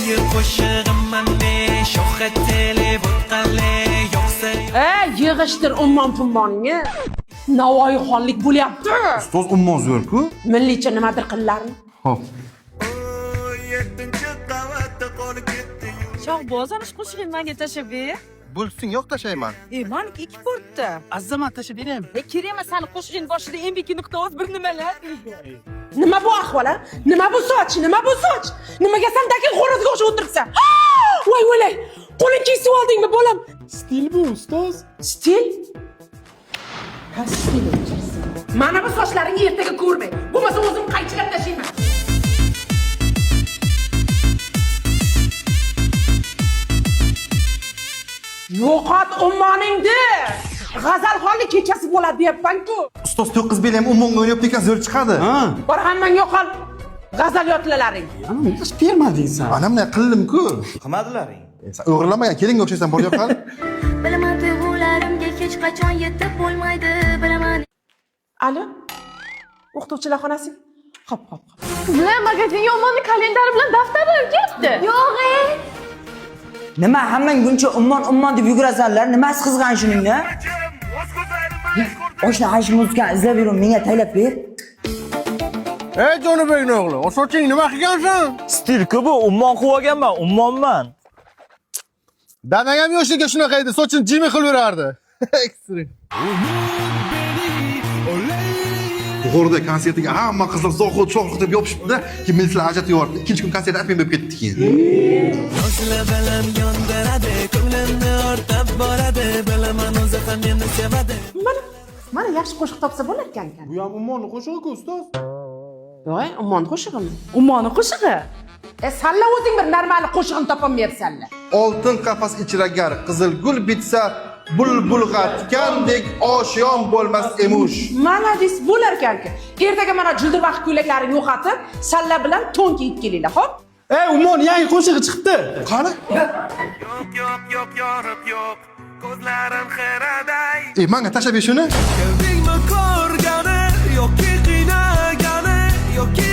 yil qo'shig'imman ne shoxga telib o'tqale yo'qsa yig'ishtir ummoningni. Navoiy xonlik bo'lyapti. Ustoz ummon zo'r-ku. Millicha nimadir qillarini. Xo'p. 7-qavatda qolib ketdi. Shohboz ana shu qo'shig'ini menga tashlab ber. Bo'lsin, yo'q tashlayman. Meniki 2 portda. Azamat tashlab beraymi? Kerak emas, sani qo'shig'ing boshida mbk.oz bir nimalar. Nima bu ahvol? Nima bu soch? Nimaga sen dakil xo'rozga o'xshab o'tiribsan? Voy o'lay. Qo'ling kesib oldingmi, bolam? Stil bu, ustoz. Stil? Ha, stil. Mana bu sochlaringni ertaga ko'rmay. Bo'lmasa o'zim qaychilab tashlayman. Yo'qot ummoningni. G'azalxonlik kechasi bo'ladi deyapman-ku. Ustoz 9 bel ham ummonga o'ynayapti ekan, zo'r chiqadi. Ha. Bor hammang yo'qol. G'azal yotlalaring. Ana nima qilib bermading sen? Ana bunday qildim-ku. Qilmadilaring. Sen o'g'irlamagan, kelinga o'xshaysan, bor yo'qol. Bilaman tuyg'ularimga hech qachon yetib bo'lmaydi, bilaman. Alo? O'qituvchilar xonasi? Xo'p. Bilan magazinga ummonni kalendari bilan daftarlar ketdi. Yo'q, Nima hammang buncha ummon deb yugurasanlar? Nimasi qizg'an shuningni? Oshna hash muzikani izlab yurib menga taylab ber. Ey Jonibekning o'g'li, o soching nima qilgansan? Stil-ku bu, ummon qilib olganman, ummonman. Dadang ham yoshligiga shunaqa edi, sochini jimi qilib yurardi. Ekstrem. G'o'rda konsertiga hamma qizlar zohid deb yopishibdi, keyin miltlar ajratib yubordi. Ikkinchi kun konsert apim bo'lib ketdi keyin. Yozlabalam yondiradi, ko'nglimni ortab boradi, bilaman o'zi ham meni sevadi. Mana yaxshi qo'shiq topsa bo'lar ekan. Bu ham ummonni qo'shig'i-ku, ustoz. Voy, ummon qo'shig'imi? Ummoni qo'shig'i. Salla o'zing bir normal qo'shig'ini topolmayapsanlar. Oltin qafas ichiragar qizil gul bitsa, bulbulg'a tikandek oshiyon bo'lmas emush. Mana dis bo'lar ekan-ku. Ertaga mana jildirvaq ko'ylaklarini yo'qotib, salla bilan to'n kiyib kelinglar, xo'p? Ey, ummon yangi qo'shig'i chiqdi. Qani? Yo'q, yorib yo'q, ko'zlarim xiraday. Menga tashlab ber shuni. Ko'rdingmi ko'rgani, yoki qiynagani, yoki